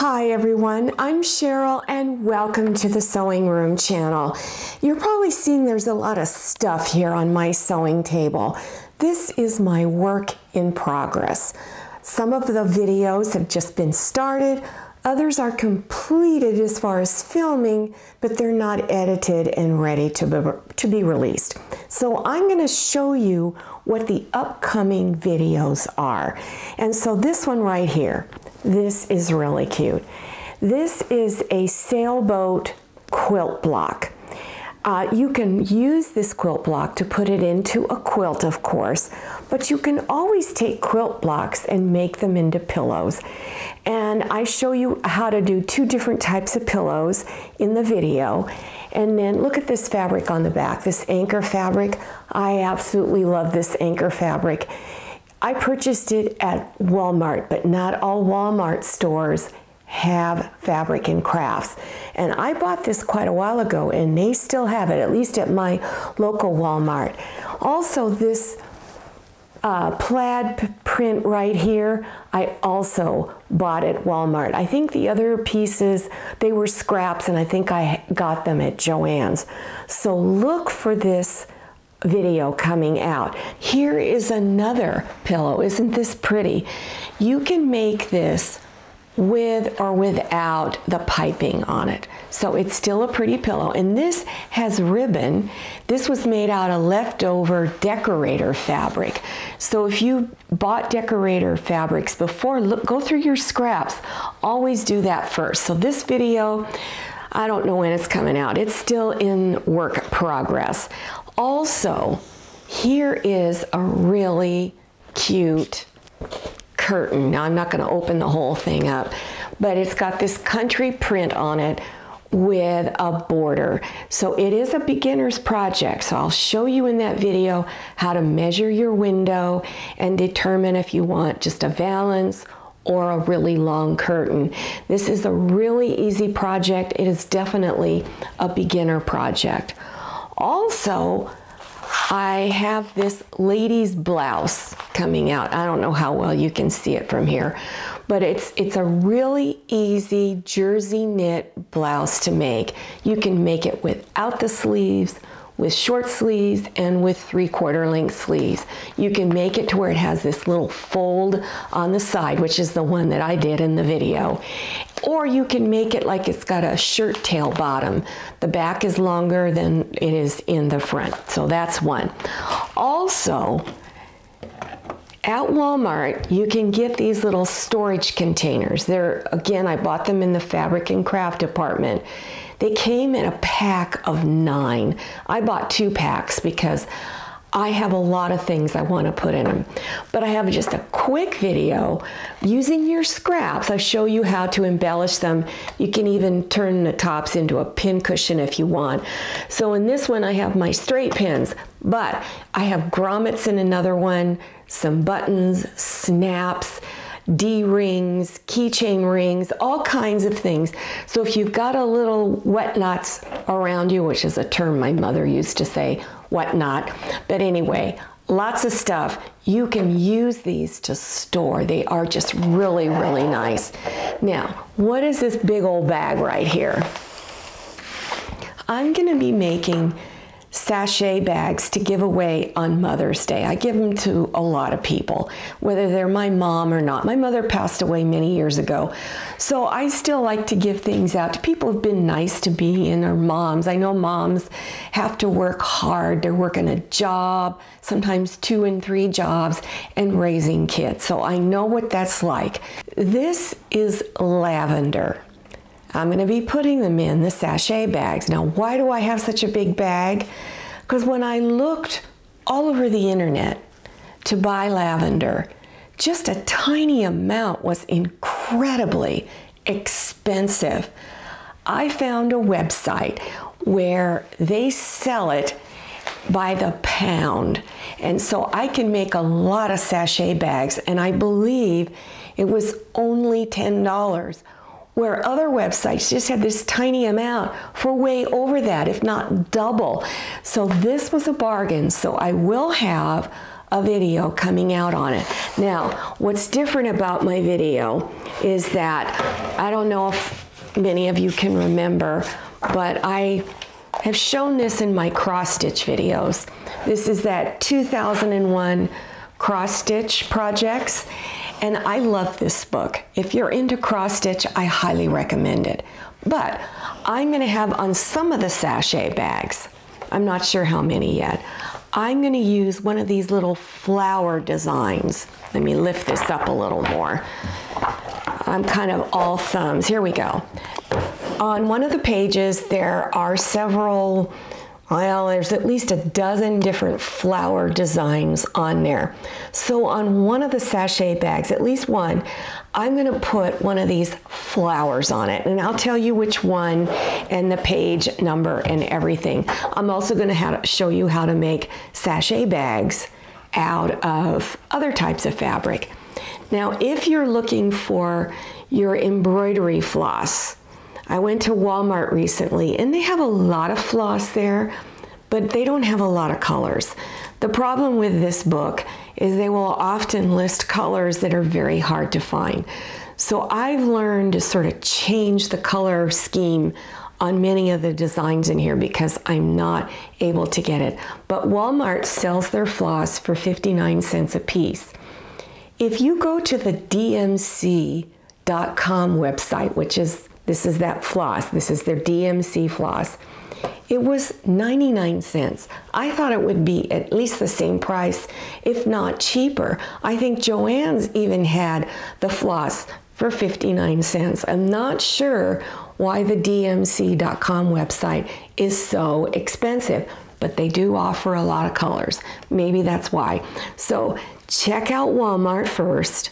Hi everyone, I'm Cheryl and welcome to the Sewing Room channel. You're probably seeing there's a lot of stuff here on my sewing table. This is my work in progress. Some of the videos have just been started, others are completed as far as filming, but they're not edited and ready to be released. So I'm going to show you what the upcoming videos are. And so this one right here, this is really cute. This is a sailboat quilt block. You can use this quilt block to put it into a quilt, of course, but you can always take quilt blocks and make them into pillows. And I show you how to do two different types of pillows in the video. And then look at this fabric on the back, this anchor fabric. I absolutely love this anchor fabric. I purchased it at Walmart, but not all Walmart stores have fabric and crafts. And I bought this quite a while ago and they still have it, at least at my local Walmart. Also, this plaid print right here, I also bought at Walmart. I think the other pieces, they were scraps and I think I got them at Joann's. So look for this video coming out. Here is another pillow. Isn't this pretty? You can make this with or without the piping on it. So it's still a pretty pillow. And this has ribbon. This was made out of leftover decorator fabric. So if you bought decorator fabrics before, look, go through your scraps. Always do that first. So this video, I don't know when it's coming out. It's still in work progress. Also, here is a really cute curtain. Now I'm not going to open the whole thing up, but it's got this country print on it with a border. So it is a beginner's project. So I'll show you in that video how to measure your window and determine if you want just a valance or a really long curtain. This is a really easy project. It is definitely a beginner project. Also, I have this lady's blouse coming out. I don't know how well you can see it from here, but it's a really easy jersey knit blouse to make. You can make it without the sleeves, with short sleeves, and with 3/4 length sleeves. You can make it to where it has this little fold on the side, which is the one that I did in the video. Or you can make it like it's got a shirt tail bottom. The back is longer than it is in the front. So that's one. Also, at Walmart, you can get these little storage containers. They're, again, I bought them in the fabric and craft department. They came in a pack of 9. I bought 2 packs because I have a lot of things I want to put in them. But I have just a quick video using your scraps. I show you how to embellish them. You can even turn the tops into a pin cushion if you want. So in this one I have my straight pins, but I have grommets in another one, some buttons, snaps, D-rings, keychain rings, all kinds of things. So if you've got a little wet knots around you, which is a term my mother used to say, wet knot, but anyway, lots of stuff. You can use these to store. They are just really, really nice. Now, what is this big old bag right here? I'm gonna be making sachet bags to give away on Mother's Day. I give them to a lot of people, whether they're my mom or not. My mother passed away many years ago, so I still like to give things out to people who've been nice to me and their moms. I know moms have to work hard. They're working a job, sometimes 2 and 3 jobs, and raising kids, so I know what that's like. This is lavender. I'm going to be putting them in the sachet bags. Now, why do I have such a big bag? Because when I looked all over the internet to buy lavender, just a tiny amount was incredibly expensive. I found a website where they sell it by the pound. And so I can make a lot of sachet bags, and I believe it was only $10. Where other websites just had this tiny amount for way over that, if not double. So this was a bargain. So I will have a video coming out on it. Now, what's different about my video is that, I don't know if many of you can remember, but I have shown this in my cross stitch videos. This is that 2001 cross stitch projects, and I love this book. If you're into cross stitch, I highly recommend it. But I'm gonna have on some of the sachet bags, I'm not sure how many yet, I'm gonna use one of these little flower designs. Let me lift this up a little more. I'm kind of all thumbs. Here we go. On one of the pages, there are several, well, there's at least a dozen different flower designs on there. So on one of the sachet bags, at least one, I'm gonna put one of these flowers on it, and I'll tell you which one and the page number and everything. I'm also gonna show you how to make sachet bags out of other types of fabric. Now, if you're looking for your embroidery floss, I went to Walmart recently and they have a lot of floss there, but they don't have a lot of colors. The problem with this book is they will often list colors that are very hard to find. So I've learned to sort of change the color scheme on many of the designs in here because I'm not able to get it. But Walmart sells their floss for 59 cents a piece. If you go to the DMC.com website, which is, this is that floss, this is their DMC floss, it was 99 cents. I thought it would be at least the same price, if not cheaper. I think Joann's even had the floss for 59 cents. I'm not sure why the DMC.com website is so expensive, but they do offer a lot of colors. Maybe that's why. So check out Walmart first,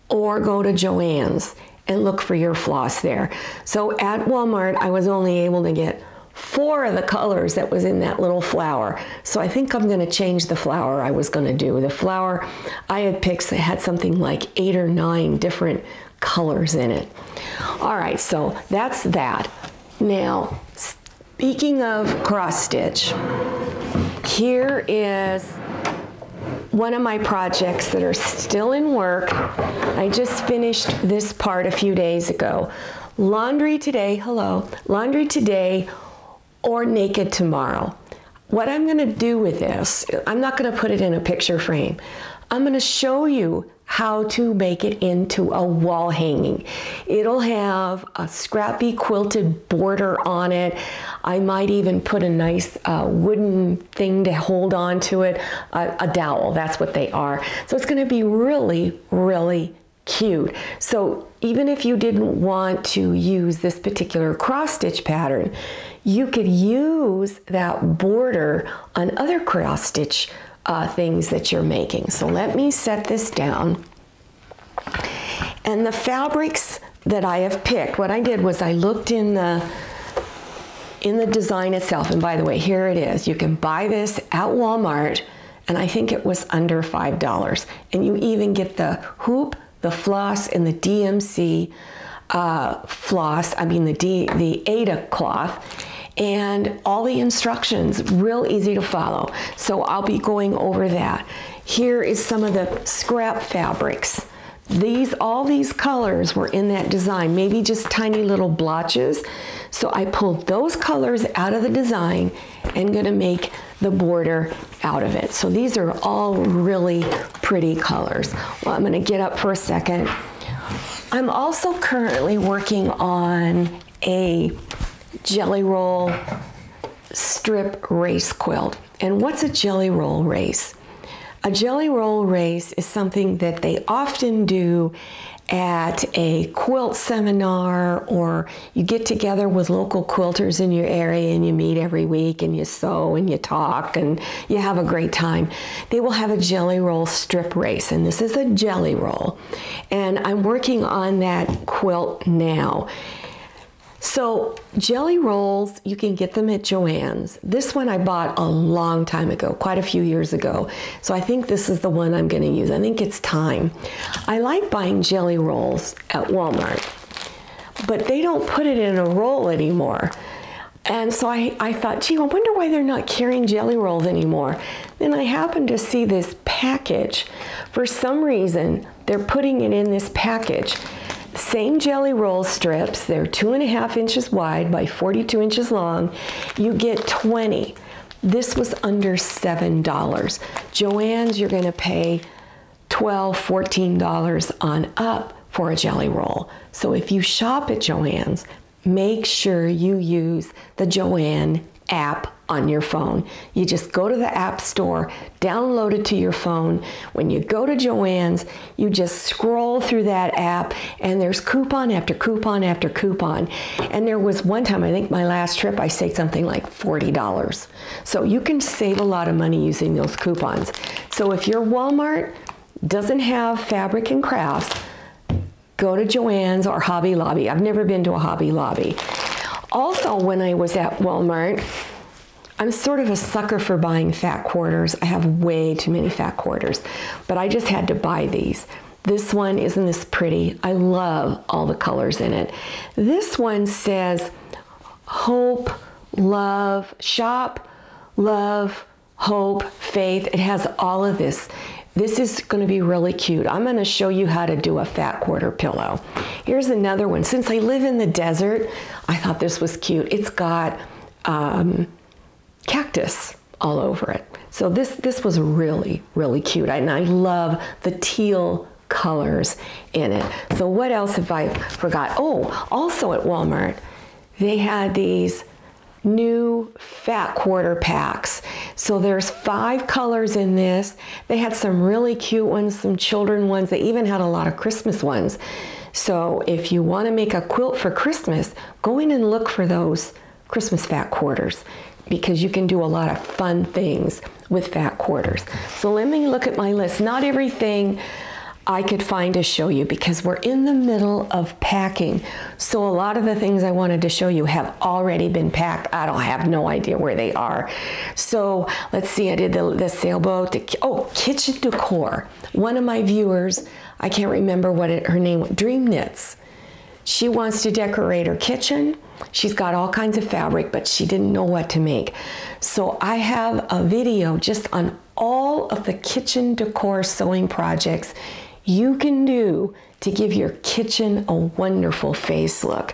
or go to Joann's and look for your floss there. So at Walmart, I was only able to get 4 of the colors that was in that little flower. So I think I'm gonna change the flower I was gonna do. The flower I had picked had something like 8 or 9 different colors in it. All right, so that's that. Now, speaking of cross stitch, here is one of my projects that are still in work. I just finished this part a few days ago. Laundry today, hello, laundry today or naked tomorrow. What I'm gonna do with this, I'm not gonna put it in a picture frame. I'm gonna show you how to make it into a wall hanging. It'll have a scrappy quilted border on it. I might even put a nice wooden thing to hold on to it, a dowel, that's what they are. So it's gonna be really, really cute. So even if you didn't want to use this particular cross stitch pattern, you could use that border on other cross stitch things that you're making. So let me set this down. And the fabrics that I have picked, what I did was I looked in the design itself, and by the way, here it is. You can buy this at Walmart, and I think it was under $5. And you even get the hoop, the floss, and the DMC floss, I mean the Ada cloth, and all the instructions, real easy to follow. So I'll be going over that. Here is some of the scrap fabrics. All these colors were in that design, maybe just tiny little blotches. So I pulled those colors out of the design and gonna make the border out of it. So these are all really pretty colors. Well, I'm gonna get up for a second. I'm also currently working on a jelly roll strip race quilt. And what's a jelly roll race? A jelly roll race is something that they often do at a quilt seminar, or you get together with local quilters in your area and you meet every week and you sew and you talk and you have a great time. They will have a jelly roll strip race, and this is a jelly roll. And I'm working on that quilt now. So jelly rolls, you can get them at Joann's. This one I bought a long time ago, quite a few years ago. So I think this is the one I'm gonna use. I think it's time. I like buying jelly rolls at Walmart, but they don't put it in a roll anymore. And so I thought, gee, I wonder why they're not carrying jelly rolls anymore. Then I happened to see this package. For some reason, they're putting it in this package. Same jelly roll strips. They're 2.5 inches wide by 42 inches long. You get 20. This was under $7. Joann's, you're going to pay $12, $14 on up for a jelly roll. So if you shop at Joann's, make sure you use the Joann app on your phone. You just go to the app store, download it to your phone. When you go to Joann's, you just scroll through that app and there's coupon after coupon after coupon. And there was one time, I think my last trip, I saved something like $40. So you can save a lot of money using those coupons. So if your Walmart doesn't have fabric and crafts, go to Joann's or Hobby Lobby. I've never been to a Hobby Lobby. Also, when I was at Walmart, I'm sort of a sucker for buying fat quarters. I have way too many fat quarters, but I just had to buy these. This one, isn't this pretty? I love all the colors in it. This one says hope, love, shop, love, hope, faith. It has all of this. This is going to be really cute. I'm going to show you how to do a fat quarter pillow. Here's another one. Since I live in the desert, I thought this was cute. It's got cactus all over it. So this was really, really cute. And I love the teal colors in it. So what else have I forgot? Oh, also at Walmart, they had these new fat quarter packs. So there's 5 colors in this. They had some really cute ones, some children ones. They even had a lot of Christmas ones. So if you want to make a quilt for Christmas, go in and look for those Christmas fat quarters, because you can do a lot of fun things with fat quarters. So let me look at my list. Not everything I could find to show you because we're in the middle of packing. So a lot of the things I wanted to show you have already been packed. I don't have no idea where they are. So let's see, I did the sailboat, kitchen decor. One of my viewers, I can't remember what her name was, Dream Knits. She wants to decorate her kitchen. She's got all kinds of fabric, but she didn't know what to make. So I have a video just on all of the kitchen decor sewing projects you can do to give your kitchen a wonderful facelift,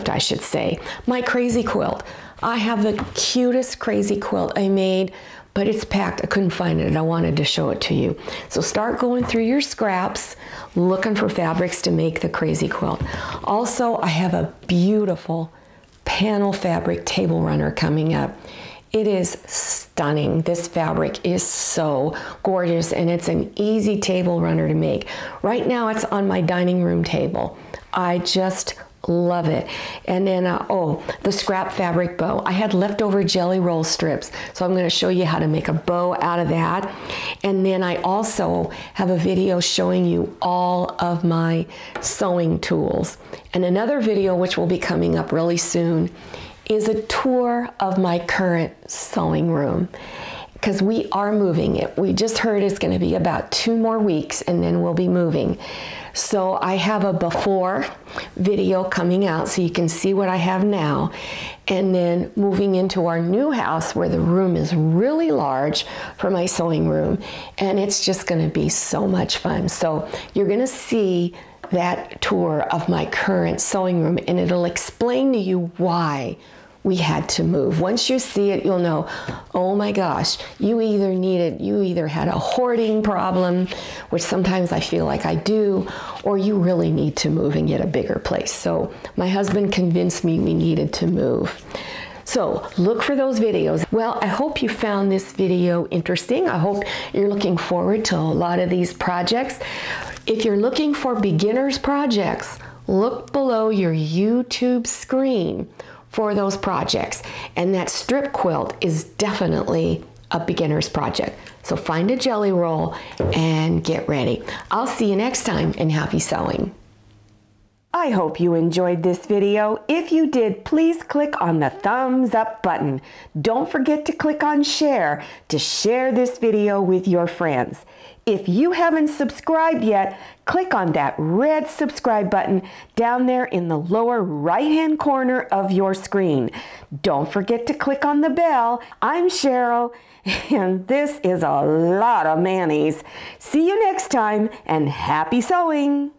I should say. My crazy quilt. I have the cutest crazy quilt I made, but it's packed. I couldn't find it and I wanted to show it to you. So start going through your scraps, looking for fabrics to make the crazy quilt. Also, I have a beautiful panel fabric table runner coming up. It is stunning. This fabric is so gorgeous and it's an easy table runner to make. Right now it's on my dining room table. I just love it. And then, the scrap fabric bow. I had leftover jelly roll strips, so I'm going to show you how to make a bow out of that. And then I also have a video showing you all of my sewing tools. And another video, which will be coming up really soon, is a tour of my current sewing room, because we are moving it. We just heard it's going to be about 2 more weeks and then we'll be moving. So I have a before video coming out so you can see what I have now, and then moving into our new house where the room is really large for my sewing room, and it's just going to be so much fun. So you're going to see that tour of my current sewing room, and it'll explain to you why we had to move. Once you see it, you'll know, oh my gosh, you either had a hoarding problem, which sometimes I feel like I do, or you really need to move and get a bigger place. So my husband convinced me we needed to move. So look for those videos. Well, I hope you found this video interesting. I hope you're looking forward to a lot of these projects. If you're looking for beginners projects, look below your YouTube screen for those projects. And that strip quilt is definitely a beginner's project. So find a jelly roll and get ready. I'll see you next time, and happy sewing. I hope you enjoyed this video. If you did, please click on the thumbs up button. Don't forget to click on share to share this video with your friends. If you haven't subscribed yet, click on that red subscribe button down there in the lower right-hand corner of your screen. Don't forget to click on the bell. I'm Cheryl, and this is a lot of mayonnaise. See you next time, and happy sewing!